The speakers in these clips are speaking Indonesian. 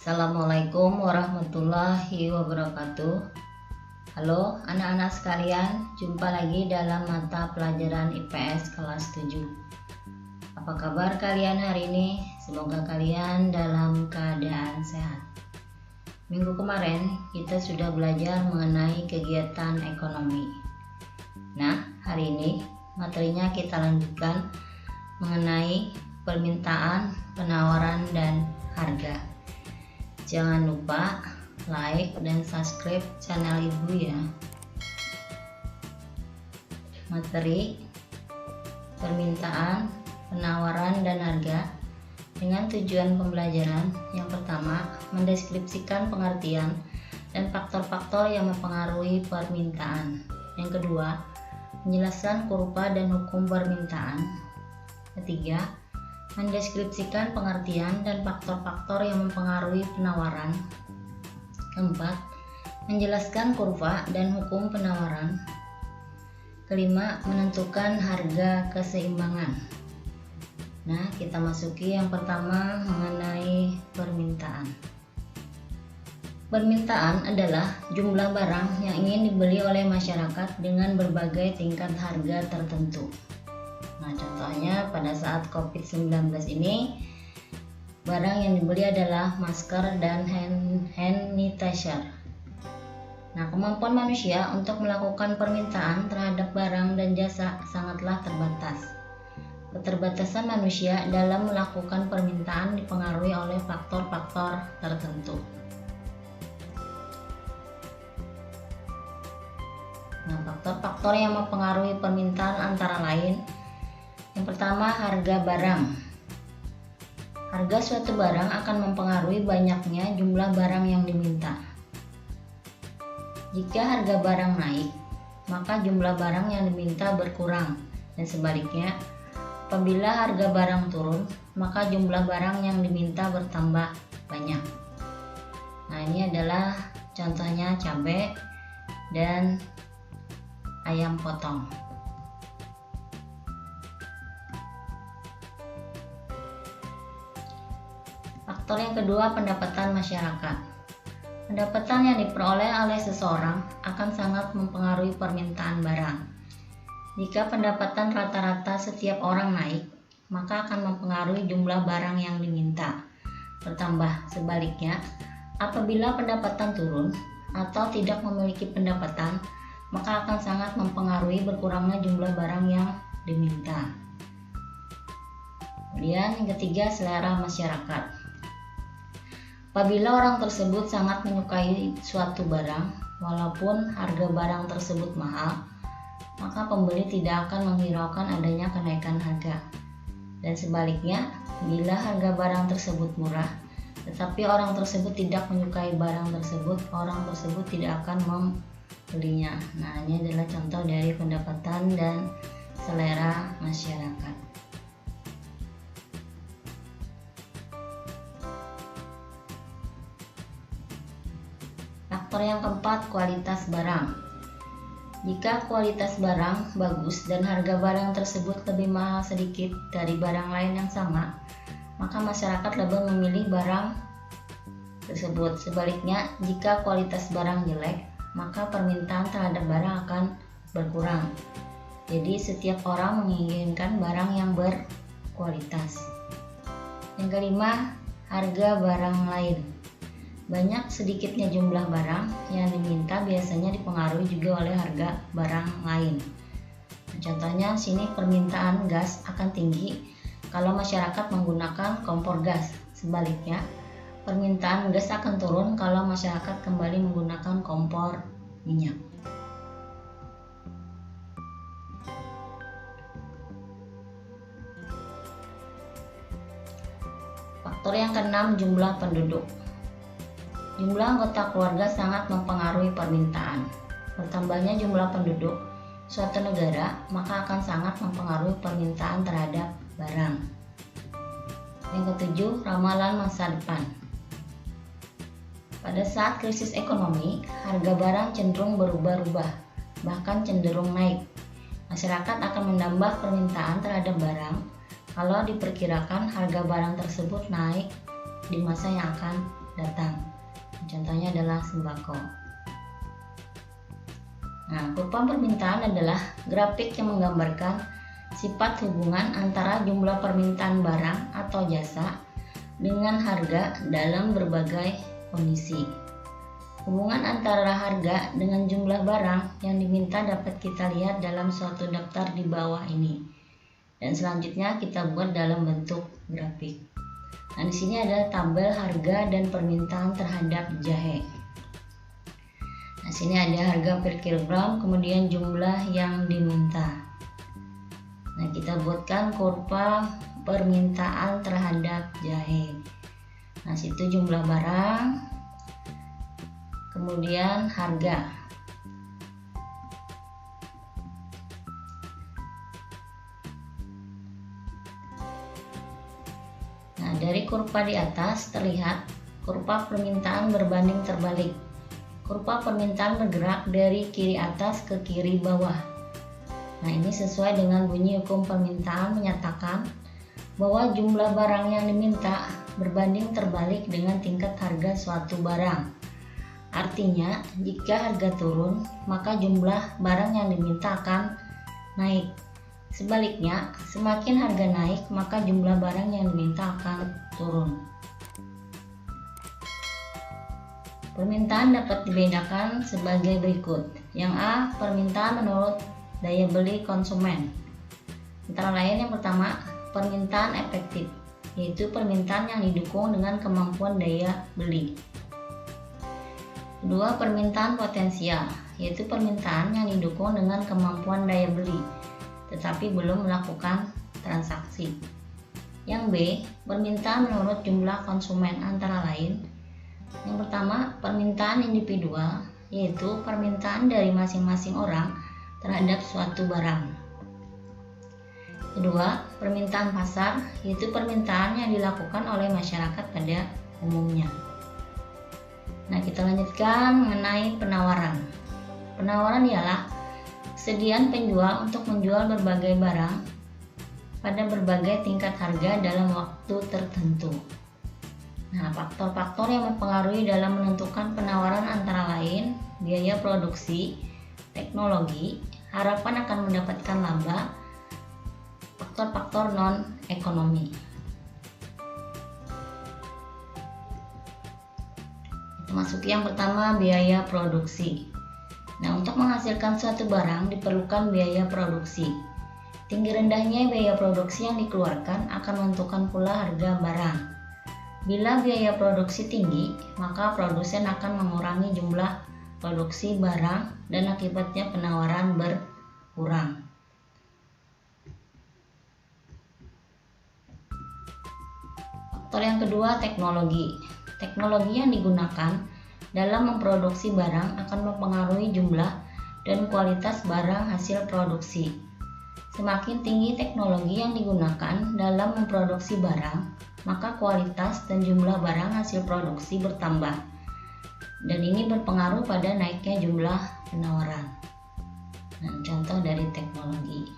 Assalamualaikum warahmatullahi wabarakatuh. Halo anak-anak sekalian, jumpa lagi dalam mata pelajaran IPS kelas 7. Apa kabar kalian hari ini? Semoga kalian dalam keadaan sehat. Minggu kemarin kita sudah belajar mengenai kegiatan ekonomi. Nah, hari ini materinya kita lanjutkan mengenai permintaan, penawaran, dan harga. Jangan lupa like dan subscribe channel ibu ya. Materi permintaan, penawaran, dan harga dengan tujuan pembelajaran. Yang pertama, mendeskripsikan pengertian dan faktor-faktor yang mempengaruhi permintaan. Yang kedua, menjelaskan kurva dan hukum permintaan. Ketiga, mendeskripsikan pengertian dan faktor-faktor yang mempengaruhi penawaran. Keempat, menjelaskan kurva dan hukum penawaran. Kelima, menentukan harga keseimbangan. Nah, kita masuki yang pertama mengenai permintaan. Permintaan adalah jumlah barang yang ingin dibeli oleh masyarakat dengan berbagai tingkat harga tertentu. Nah, contohnya pada saat COVID-19 ini, barang yang dibeli adalah masker dan hand sanitizer. Nah, kemampuan manusia untuk melakukan permintaan terhadap barang dan jasa sangatlah terbatas. Keterbatasan manusia dalam melakukan permintaan dipengaruhi oleh faktor-faktor tertentu. Nah, faktor-faktor yang mempengaruhi permintaan antara lain: yang pertama, harga barang. Harga suatu barang akan mempengaruhi banyaknya jumlah barang yang diminta. Jika harga barang naik, maka jumlah barang yang diminta berkurang, dan sebaliknya, apabila harga barang turun, maka jumlah barang yang diminta bertambah banyak. Nah, ini adalah contohnya cabai dan ayam potong. Faktor yang kedua, pendapatan masyarakat. Pendapatan yang diperoleh oleh seseorang akan sangat mempengaruhi permintaan barang. Jika pendapatan rata-rata setiap orang naik, maka akan mempengaruhi jumlah barang yang diminta bertambah. Sebaliknya, apabila pendapatan turun atau tidak memiliki pendapatan, maka akan sangat mempengaruhi berkurangnya jumlah barang yang diminta. Kemudian yang ketiga, selera masyarakat. Apabila orang tersebut sangat menyukai suatu barang, walaupun harga barang tersebut mahal, maka pembeli tidak akan menghiraukan adanya kenaikan harga. Dan sebaliknya, bila harga barang tersebut murah, tetapi orang tersebut tidak menyukai barang tersebut, orang tersebut tidak akan membelinya. Nah, ini adalah contoh dari pendapatan dan selera masyarakat. Faktor yang keempat, kualitas barang. Jika kualitas barang bagus dan harga barang tersebut lebih mahal sedikit dari barang lain yang sama, maka masyarakat lebih memilih barang tersebut. Sebaliknya, jika kualitas barang jelek, maka permintaan terhadap barang akan berkurang. Jadi, setiap orang menginginkan barang yang berkualitas. Yang kelima, harga barang lain. Banyak sedikitnya jumlah barang yang diminta biasanya dipengaruhi juga oleh harga barang lain. Contohnya sini, permintaan gas akan tinggi kalau masyarakat menggunakan kompor gas. Sebaliknya, permintaan gas akan turun kalau masyarakat kembali menggunakan kompor minyak. Faktor yang keenam, jumlah penduduk. Jumlah anggota keluarga sangat mempengaruhi permintaan. Bertambahnya jumlah penduduk suatu negara, maka akan sangat mempengaruhi permintaan terhadap barang. Yang ketujuh, ramalan masa depan. Pada saat krisis ekonomi, harga barang cenderung berubah-ubah, bahkan cenderung naik. Masyarakat akan menambah permintaan terhadap barang kalau diperkirakan harga barang tersebut naik di masa yang akan datang. Contohnya adalah sembako. Nah, kurva permintaan adalah grafik yang menggambarkan sifat hubungan antara jumlah permintaan barang atau jasa dengan harga dalam berbagai kondisi. Hubungan antara harga dengan jumlah barang yang diminta dapat kita lihat dalam suatu daftar di bawah ini. Dan selanjutnya kita buat dalam bentuk grafik. Nah, di sini ada tabel harga dan permintaan terhadap jahe. Nah, sini ada harga per kilogram, kemudian jumlah yang diminta. Nah, kita buatkan kurva permintaan terhadap jahe. Nah, situ jumlah barang, kemudian harga. Nah, dari kurva di atas terlihat kurva permintaan berbanding terbalik. Kurva permintaan bergerak dari kiri atas ke kiri bawah. Nah, ini sesuai dengan bunyi hukum permintaan menyatakan bahwa jumlah barang yang diminta berbanding terbalik dengan tingkat harga suatu barang. Artinya, jika harga turun, maka jumlah barang yang diminta akan naik. Sebaliknya, semakin harga naik, maka jumlah barang yang diminta akan turun. Permintaan dapat dibedakan sebagai berikut. Yang A, permintaan menurut daya beli konsumen. Antara lain yang pertama, permintaan efektif, yaitu permintaan yang didukung dengan kemampuan daya beli. Kedua, permintaan potensial, yaitu permintaan yang didukung dengan kemampuan daya beli, tetapi belum melakukan transaksi. Yang B, permintaan menurut jumlah konsumen, antara lain yang pertama, permintaan individual, yaitu permintaan dari masing-masing orang terhadap suatu barang. Kedua, permintaan pasar, yaitu permintaan yang dilakukan oleh masyarakat pada umumnya. Nah, kita lanjutkan mengenai penawaran. Penawaran ialah kesediaan penjual untuk menjual berbagai barang pada berbagai tingkat harga dalam waktu tertentu. Nah, faktor-faktor yang mempengaruhi dalam menentukan penawaran antara lain biaya produksi, teknologi, harapan akan mendapatkan laba, faktor-faktor non-ekonomi. Masuk yang pertama, biaya produksi. Nah, untuk menghasilkan suatu barang diperlukan biaya produksi. Tinggi rendahnya biaya produksi yang dikeluarkan akan menentukan pula harga barang. Bila biaya produksi tinggi, maka produsen akan mengurangi jumlah produksi barang dan akibatnya penawaran berkurang. Faktor yang kedua, teknologi. Teknologi yang digunakan dalam memproduksi barang akan mempengaruhi jumlah dan kualitas barang hasil produksi. Semakin tinggi teknologi yang digunakan dalam memproduksi barang, maka kualitas dan jumlah barang hasil produksi bertambah, dan ini berpengaruh pada naiknya jumlah penawaran. Nah, contoh dari teknologi.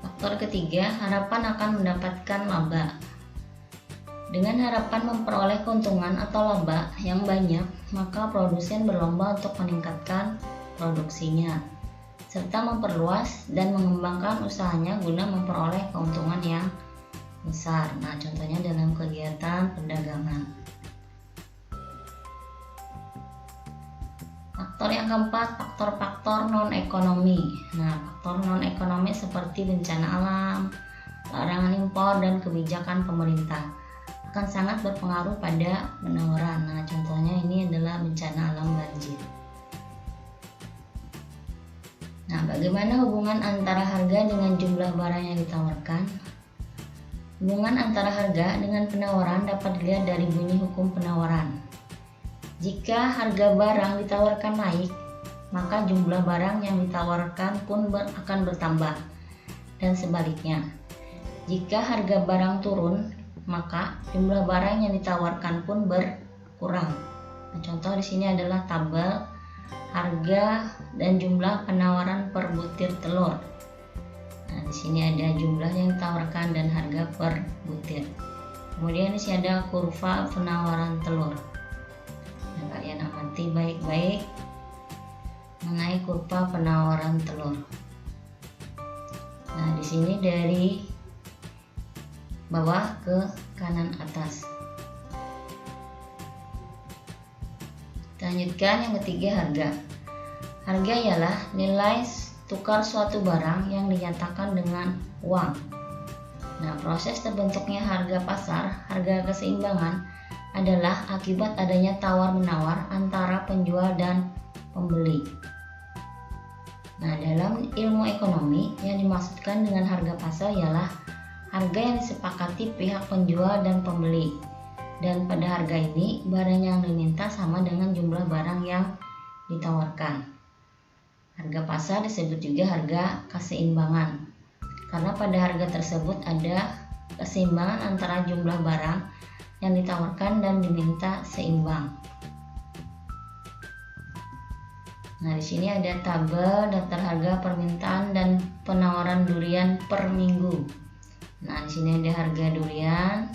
Faktor ketiga, harapan akan mendapatkan laba. Dengan harapan memperoleh keuntungan atau laba yang banyak, maka produsen berlomba untuk meningkatkan produksinya, serta memperluas dan mengembangkan usahanya guna memperoleh keuntungan yang besar. Nah, contohnya dalam kegiatan perdagangan. Faktor yang keempat, faktor-faktor non-ekonomi. Nah, faktor non-ekonomi seperti bencana alam, larangan impor, dan kebijakan pemerintah akan sangat berpengaruh pada penawaran. Nah, contohnya ini adalah bencana alam banjir. Nah, bagaimana hubungan antara harga dengan jumlah barang yang ditawarkan? Hubungan antara harga dengan penawaran dapat dilihat dari bunyi hukum penawaran. Jika harga barang ditawarkan naik, maka jumlah barang yang ditawarkan pun akan bertambah, dan sebaliknya. Jika harga barang turun, maka jumlah barang yang ditawarkan pun berkurang. Nah, contoh di sini adalah tabel harga dan jumlah penawaran per butir telur. Nah, di sini ada jumlah yang ditawarkan dan harga per butir. Kemudian di sini ada kurva penawaran telur. Nah, kalian amati baik-baik mengenai kurva penawaran telur. Nah, di sini dari bawah ke kanan atas. Kita lanjutkan yang ketiga, harga. Harga ialah nilai tukar suatu barang yang dinyatakan dengan uang. Nah, proses terbentuknya harga pasar, harga keseimbangan, adalah akibat adanya tawar-menawar antara penjual dan pembeli. Nah, dalam ilmu ekonomi, yang dimaksudkan dengan harga pasar ialah harga yang disepakati pihak penjual dan pembeli. Dan pada harga ini, barang yang diminta sama dengan jumlah barang yang ditawarkan. Harga pasar disebut juga harga keseimbangan, karena pada harga tersebut ada keseimbangan antara jumlah barang yang ditawarkan dan diminta seimbang. Nah, di sini ada tabel daftar harga permintaan dan penawaran durian per minggu. Nah, di sini ada harga durian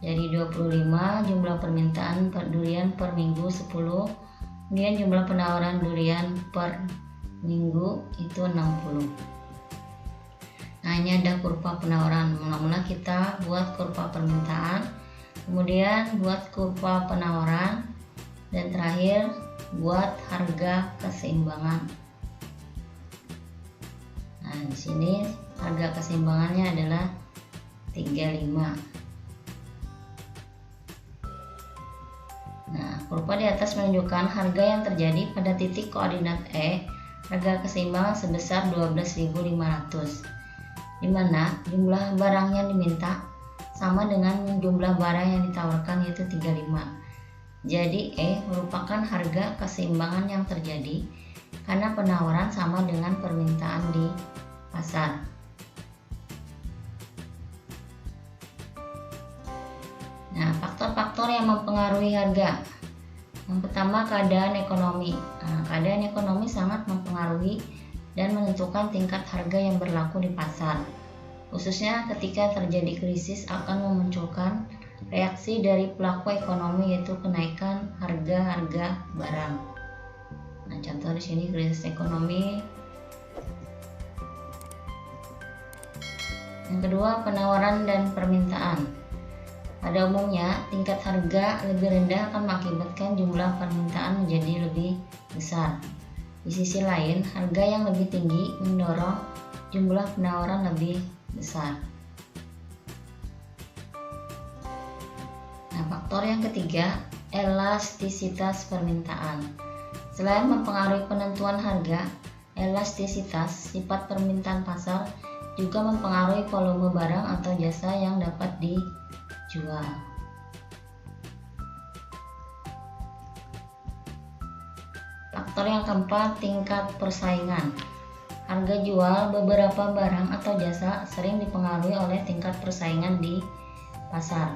dari 25, jumlah permintaan per durian per minggu 10, kemudian jumlah penawaran durian per minggu itu 60. Nah, ini ada kurva penawaran. Mula-mula kita buat kurva permintaan, kemudian buat kurva penawaran, dan terakhir buat harga keseimbangan. Nah, di sini harga keseimbangannya adalah 35. Nah, kurva di atas menunjukkan harga yang terjadi pada titik koordinat E, harga keseimbangan sebesar 12.500, di mana jumlah barang yang diminta sama dengan jumlah barang yang ditawarkan, yaitu 35. Jadi E merupakan harga keseimbangan yang terjadi karena penawaran sama dengan permintaan di pasar. Nah, faktor-faktor yang mempengaruhi harga. Yang pertama, keadaan ekonomi. Nah, keadaan ekonomi sangat mempengaruhi dan menentukan tingkat harga yang berlaku di pasar. Khususnya ketika terjadi krisis akan memunculkan reaksi dari pelaku ekonomi, yaitu kenaikan harga-harga barang. Nah, contoh di sini krisis ekonomi. Yang kedua, penawaran dan permintaan. Pada umumnya, tingkat harga lebih rendah akan mengakibatkan jumlah permintaan menjadi lebih besar. Di sisi lain, harga yang lebih tinggi mendorong jumlah penawaran lebih besar. Nah, faktor yang ketiga, elastisitas permintaan. Selain mempengaruhi penentuan harga, elastisitas sifat permintaan pasar juga mempengaruhi volume barang atau jasa yang dapat dijual. Faktor yang keempat, tingkat persaingan. Harga jual beberapa barang atau jasa sering dipengaruhi oleh tingkat persaingan di pasar.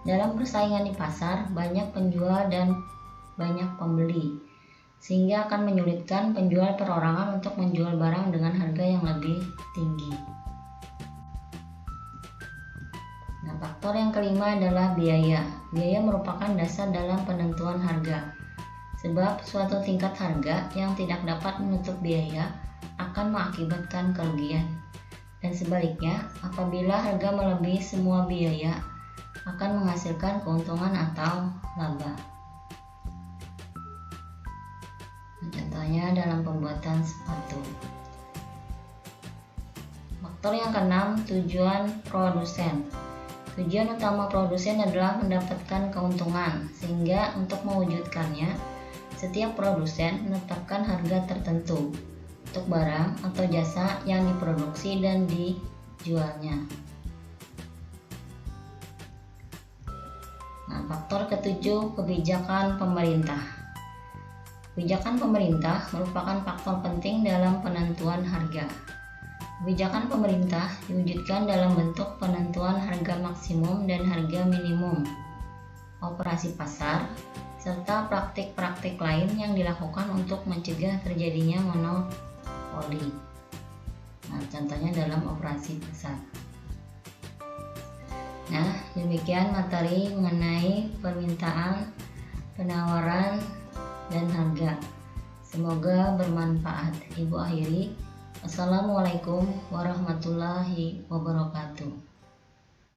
Dalam persaingan di pasar, banyak penjual dan banyak pembeli, sehingga akan menyulitkan penjual perorangan untuk menjual barang dengan harga yang lebih tinggi. Nah, faktor yang kelima adalah biaya. Biaya merupakan dasar dalam penentuan harga. Sebab suatu tingkat harga yang tidak dapat menutup biaya akan mengakibatkan kerugian. Dan sebaliknya, apabila harga melebihi semua biaya, akan menghasilkan keuntungan atau laba. Contohnya dalam pembuatan sepatu. Faktor yang keenam, tujuan produsen. Tujuan utama produsen adalah mendapatkan keuntungan, sehingga untuk mewujudkannya, setiap produsen menetapkan harga tertentu untuk barang atau jasa yang diproduksi dan dijualnya. Nah, faktor ketujuh, kebijakan pemerintah. Kebijakan pemerintah merupakan faktor penting dalam penentuan harga. Kebijakan pemerintah diwujudkan dalam bentuk penentuan harga maksimum dan harga minimum, operasi pasar, serta praktik-praktik lain yang dilakukan untuk mencegah terjadinya monopoli. Nah, contohnya dalam operasi pasar. Nah, demikian materi mengenai permintaan, penawaran, dan harga. Semoga bermanfaat. Ibu akhiri. Wassalamualaikum warahmatullahi wabarakatuh.